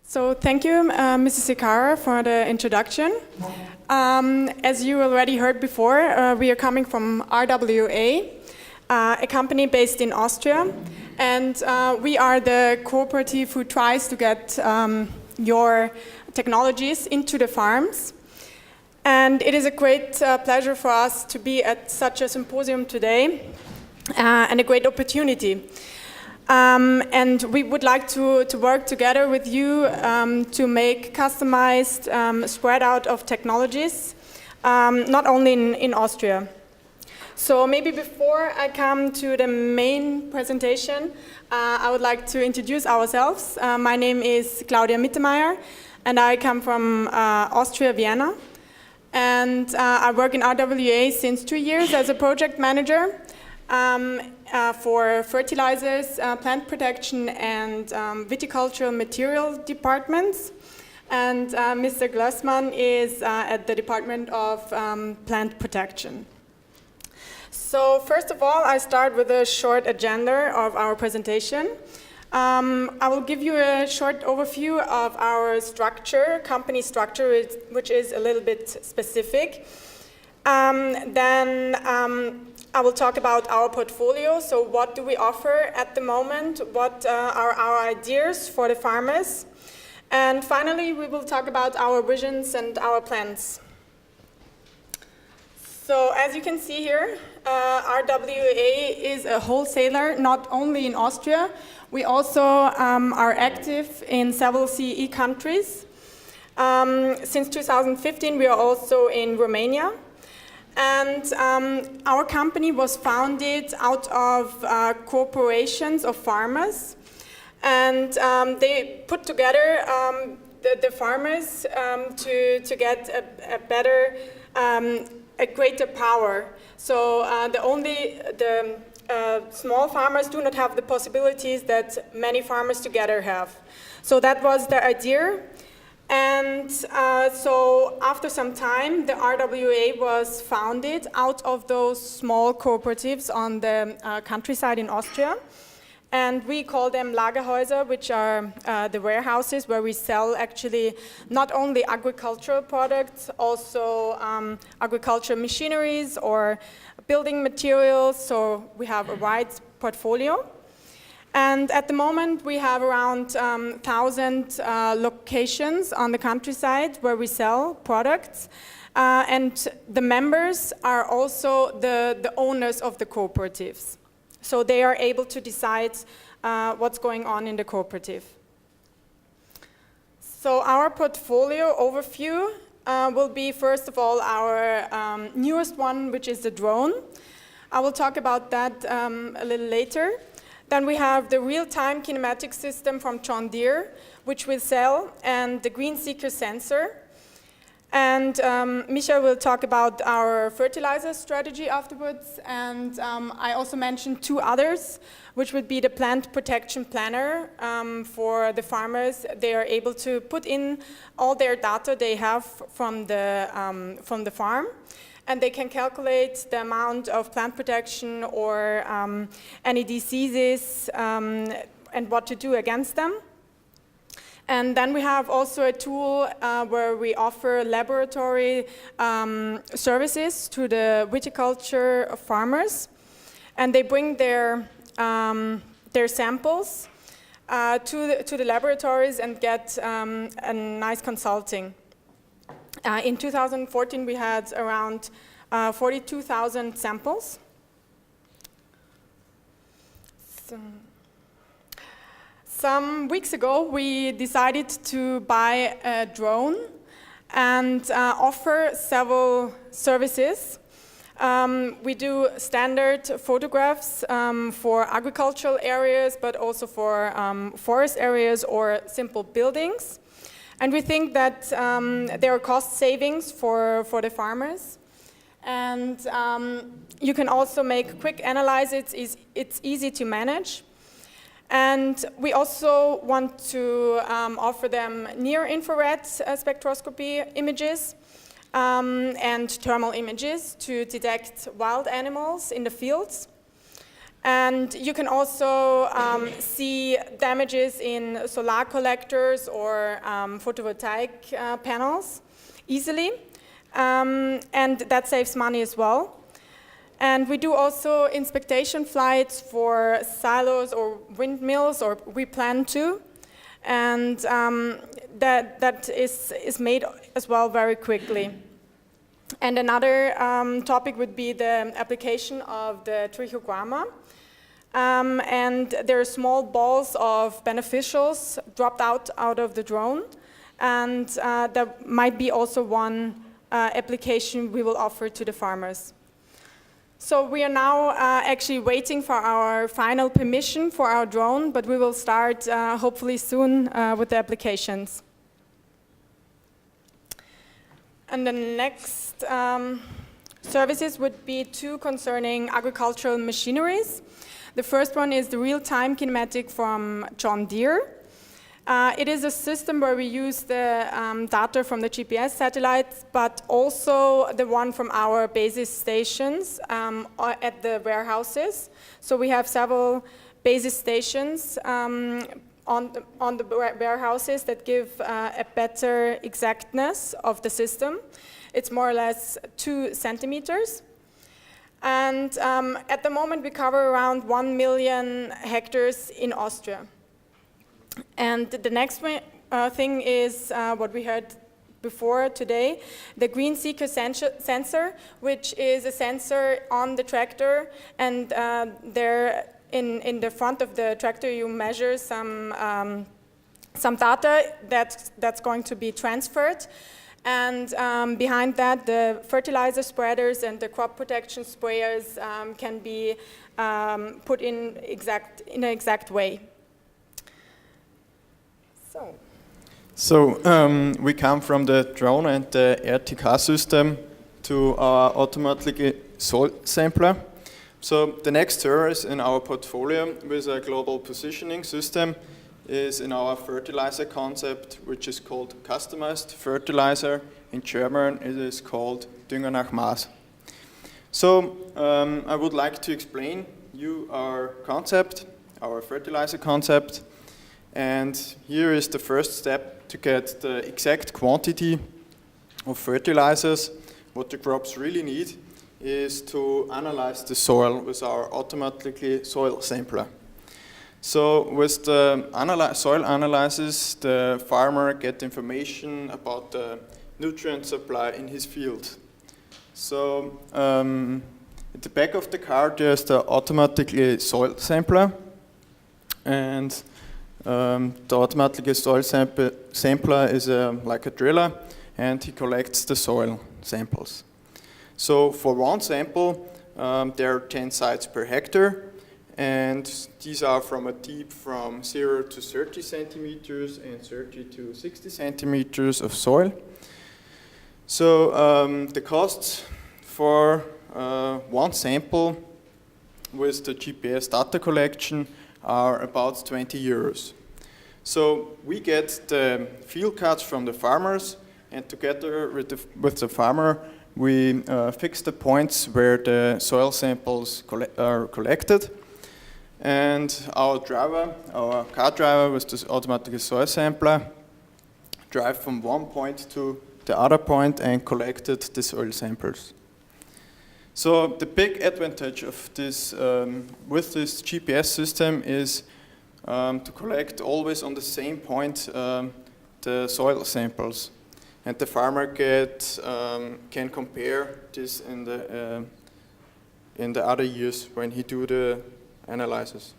So thank you, Mrs. Ikara, for the introduction. As you already heard before, we are coming from RWA, a company based in Austria, and we are the cooperative who tries to get your technologies into the farms. And it is a great pleasure for us to be at such a symposium today, and a great opportunity. And we would like to work together with you to make customized, spread out of technologies, not only in Austria. So maybe before I come to the main presentation, I would like to introduce ourselves. My name is Claudia Mittermayr, and I come from Austria, Vienna. And I work in RWA since 2 years as a project manager. For fertilizers, plant protection, and viticultural material departments. And Mr. Glösmann is at the Department of Plant Protection. So first of all, I start with a short agenda of our presentation. I will give you a short overview of our structure, company structure, which is a little bit specific. Then I will talk about our portfolio, so what do we offer at the moment, what are our ideas for the farmers, and finally we will talk about our visions and our plans. So as you can see here, RWA is a wholesaler not only in Austria, we also are active in several CE countries. Since 2015 we are also in Romania. And our company was founded out of corporations of farmers, and they put together the farmers to get a better, a greater power. So the small farmers do not have the possibilities that many farmers together have. So that was the idea. And so after some time, the RWA was founded out of those small cooperatives on the countryside in Austria. And we call them Lagerhäuser, which are the warehouses where we sell actually not only agricultural products, also agricultural machineries or building materials. So we have a wide portfolio. And at the moment, we have around 1,000 locations on the countryside where we sell products. And the members are also the owners of the cooperatives. So they are able to decide what's going on in the cooperative. So our portfolio overview will be, first of all, our newest one, which is the drone. I will talk about that a little later. Then we have the real-time kinematic system from John Deere, which we sell, and the Green Seeker sensor. And Micha will talk about our fertilizer strategy afterwards. And I also mentioned 2 others, which would be the plant protection planner for the farmers. They are able to put in all their data they have from the farm. And they can calculate the amount of plant protection or any diseases and what to do against them. And then we have also a tool where we offer laboratory services to the viticulture farmers. And they bring their samples to the laboratories and get a nice consulting. In 2014, we had around 42,000 samples. Some weeks ago, we decided to buy a drone and offer several services. We do standard photographs for agricultural areas, but also for forest areas or simple buildings. And we think that there are cost savings for the farmers. And you can also make quick analysis. It's easy to manage. And we also want to offer them near-infrared spectroscopy images and thermal images to detect wild animals in the fields. And you can also see damages in solar collectors or photovoltaic panels easily. And that saves money as well. And we do also inspection flights for silos or windmills, or we plan to. And that is made as well very quickly. And another topic would be the application of the trichogram. And there are small balls of beneficials dropped out of the drone. And there might be also one application we will offer to the farmers. So we are now actually waiting for our final permission for our drone, but we will start hopefully soon with the applications. And the next services would be two concerning agricultural machineries. The first one is the real-time kinematic from John Deere. It is a system where we use the data from the GPS satellites, but also the one from our basis stations at the warehouses. So we have several basis stations on the warehouses that give a better exactness of the system. It's more or less 2 centimeters. And at the moment, we cover around 1 million hectares in Austria. And the next thing is what we heard before today, the green seeker sensor, which is a sensor on the tractor, and there in the front of the tractor you measure some data that's going to be transferred. And behind that, the fertilizer spreaders and the crop protection sprayers can be put in an exact way. So we come from the drone and the RTK system to our automatic soil sampler. So the next service in our portfolio with a global positioning system is in our fertilizer concept, which is called customized fertilizer. In German, it is called Dünger nach Maß. So I would like to explain you our concept, our fertilizer concept. And here is the first step to get the exact quantity of fertilizers. What the crops really need is to analyze the soil with our automatically soil sampler. So with the soil analysis, the farmer gets information about the nutrient supply in his field. So at the back of the car there's the automatically soil sampler, and the automatic soil sampler is like a driller, and he collects the soil samples. So for one sample, there are 10 sites per hectare, and these are from a deep from 0 to 30 centimeters and 30 to 60 centimeters of soil. So the costs for one sample with the GPS data collection are about 20 euros. So we get the field cuts from the farmers, and together with the farmer, we fix the points where the soil samples are collected. And our car driver with this automatic soil sampler, drive from one point to the other point and collected the soil samples. So the big advantage of this, with this GPS system is to collect always on the same point the soil samples, and the farmer can compare this in the other years when he do the analysis.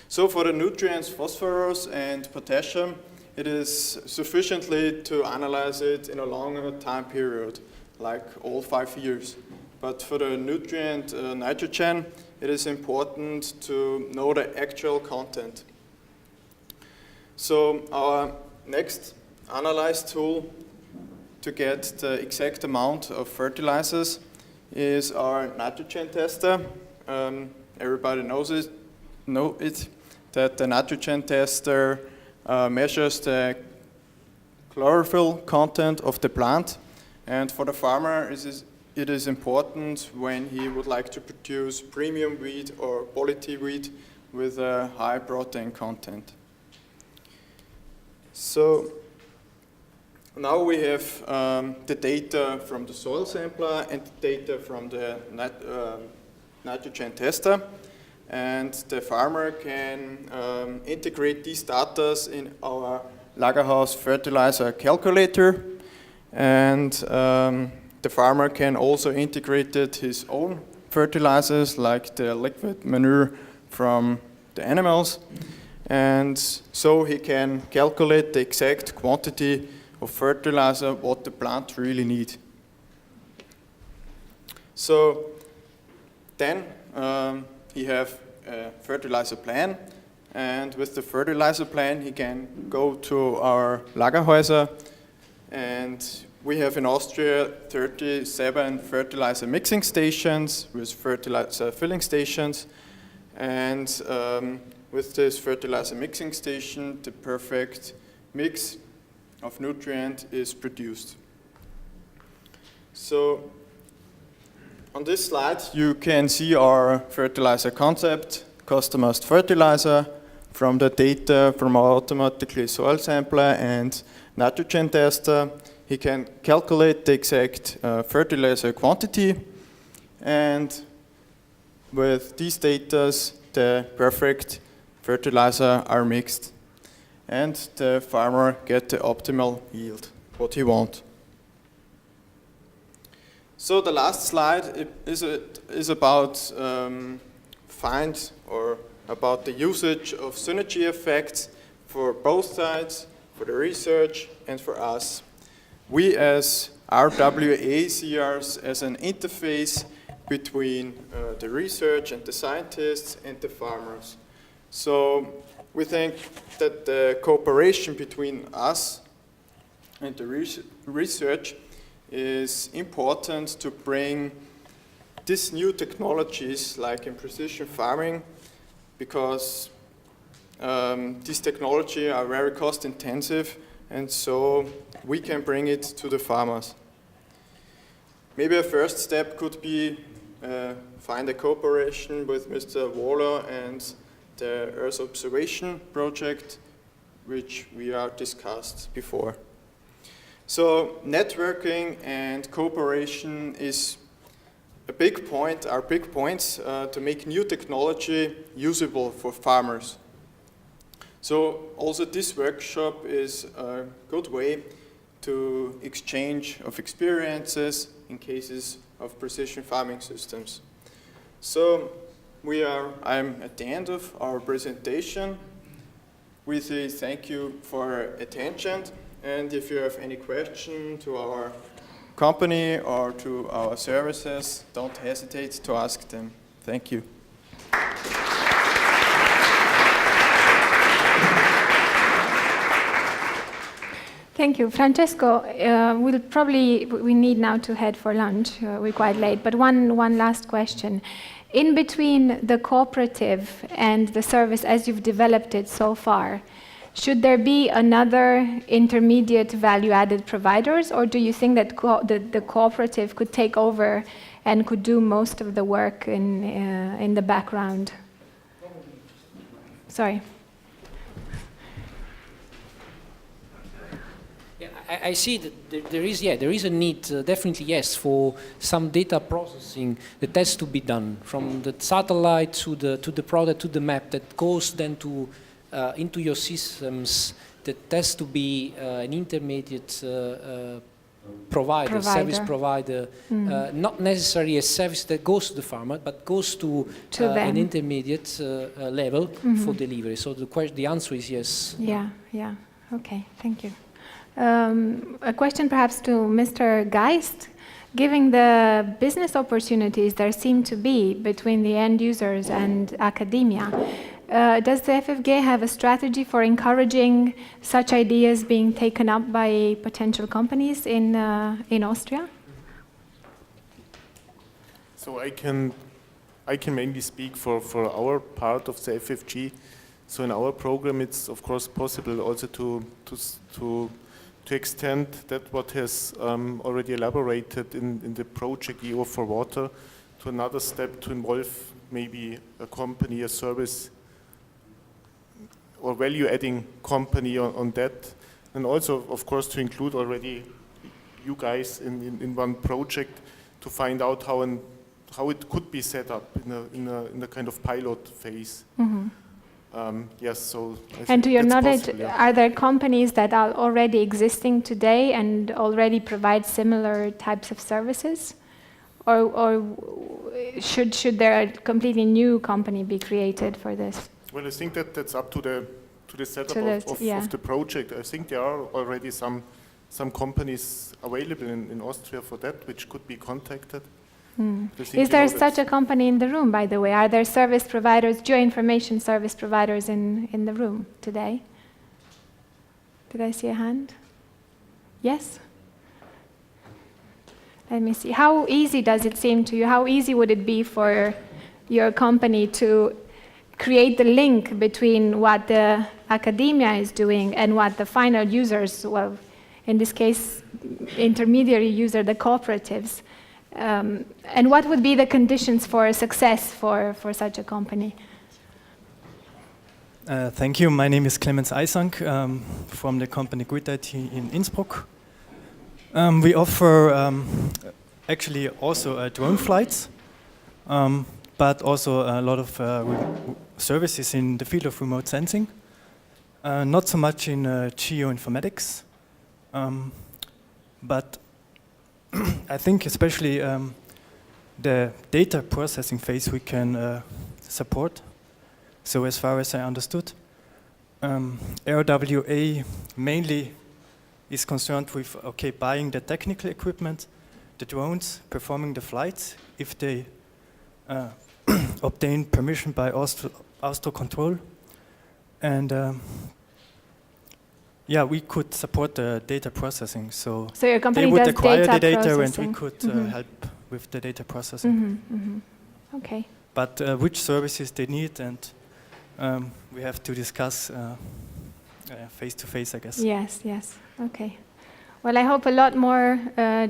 So for the nutrients phosphorus and potassium, it is sufficiently to analyze it in a longer time period, like all 5 years. But for the nutrient nitrogen, it is important to know the actual content. So our next analyze tool to get the exact amount of fertilizers is our nitrogen tester. Everybody knows it, that the nitrogen tester measures the chlorophyll content of the plant, and for the farmer it is important when he would like to produce premium wheat or quality wheat with a high protein content. So now we have the data from the soil sampler and the data from the nitrogen tester, and the farmer can integrate these data in our Lagerhaus fertilizer calculator, and the farmer can also integrate his own fertilizers like the liquid manure from the animals, and so he can calculate the exact quantity of fertilizer what the plant really needs. So then he have a fertilizer plan, and with the fertilizer plan he can go to our Lagerhäuser, and we have in Austria 37 fertilizer mixing stations with fertilizer filling stations, and with this fertilizer mixing station the perfect mix of nutrient is produced. So on this slide you can see our fertilizer concept, customized fertilizer, from the data from our automatically soil sampler and nitrogen tester. He can calculate the exact fertilizer quantity, and with these data the perfect fertilizer are mixed, and the farmer get the optimal yield, what he wants. So the last slide is about about the usage of synergy effects for both sides, for the research and for us. We as RWA see us as an interface between the research and the scientists and the farmers. So we think that the cooperation between us and the research is important to bring these new technologies like in precision farming, because these technologies are very cost intensive, and so we can bring it to the farmers. Maybe a first step could be find a cooperation with Mr. Waller and the Earth Observation Project, which we are discussed before. So networking and cooperation is a big point, are big points to make new technology usable for farmers. So also this workshop is a good way to exchange of experiences in cases of precision farming systems. So I'm at the end of our presentation. We say thank you for attention, and if you have any question to our company or to our services, don't hesitate to ask them. Thank you. Thank you. Francesco, we need now to head for lunch. We're quite late, but one last question. In between the cooperative and the service as you've developed it so far, should there be another intermediate value-added providers, or do you think that the cooperative could take over and could do most of the work in the background? Sorry. I see that there is a need, definitely yes, for some data processing that has to be done from the satellite to the product to the map that goes then to into your systems. That has to be an intermediate provider, service provider, not necessarily a service that goes to the farmer, but goes to an intermediate level for delivery. So the answer is yes. Yeah. Okay, thank you. A question perhaps to Mr. Geist. Given the business opportunities there seem to be between the end users and academia, does the FFG have a strategy for encouraging such ideas being taken up by potential companies in Austria? So I can mainly speak for our part of the FFG. So in our program, it's of course possible also to to extend that what has already elaborated in the project EO for Water to another step to involve maybe a company, a service or value-adding company on that, and also, of course, to include already you guys in one project to find out how it could be set up in a kind of pilot phase. Yes, so I And to your that's knowledge, possible, yeah. are there companies that are already existing today and already provide similar types of services? Or should there a completely new company be created for this? Well, I think that's up to the setup To the- of yeah. the project. I think there are already some companies available in Austria for that, which could be contacted. I think, Is there such a company in the room, by the way? Are there service providers, geoinformation service providers in the room today? Did I see a hand? Yes? Let me see. How easy does it seem to you? How easy would it be for your company to create the link between what the academia is doing and what the final users, well, in this case, intermediary user, the cooperatives, and what would be the conditions for success for such a company? Thank you. My name is Clemens Eisang from the company Grid IT in Innsbruck. We offer actually also drone flights, but also a lot of services in the field of remote sensing. Not so much in geoinformatics, but I think especially the data processing phase we can support. So as far as I understood, RWA mainly is concerned with buying the technical equipment, the drones, performing the flights, if they obtain permission by Austro Control. And we could support the data processing. So your company they would does acquire data the data processing. and we could help with the data processing. Okay. But which services they need, and we have to discuss face to face, I guess. Yes. Okay. Well, I hope a lot more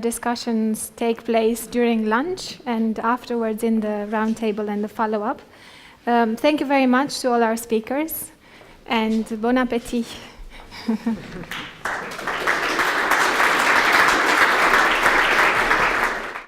discussions take place during lunch and afterwards in the roundtable and the follow-up. Thank you very much to all our speakers, and bon appétit.